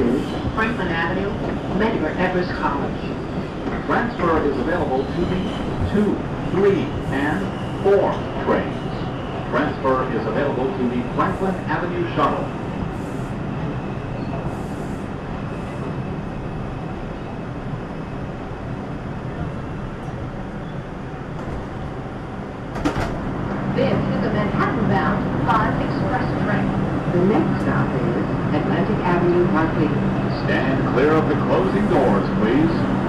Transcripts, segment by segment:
is Franklin Avenue, Medgar Evers College. Transfer is available to the 2, 3, and 4 trains. Transfer is available to the Franklin Avenue Shuttle. This is a Manhattan-bound 5 express train. The next stop is Atlantic Avenue, Berkeley. Stand clear of the closing doors, please.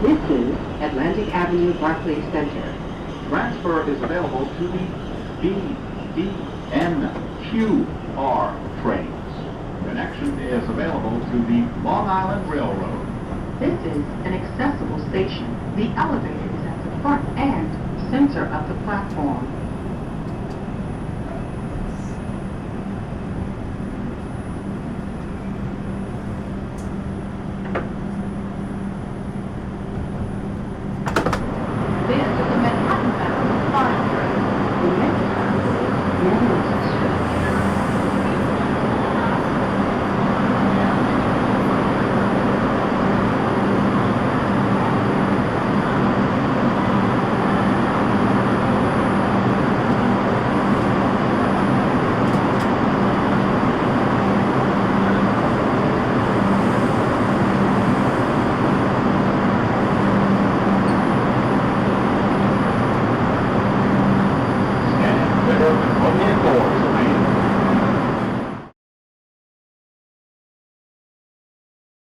This is Atlantic Avenue, Barclays Center. Transfer is available to the B, D, N, Q, R trains. Connection is available to the Long Island Railroad. This is an accessible station. The elevator is at the front and center of the platform. Together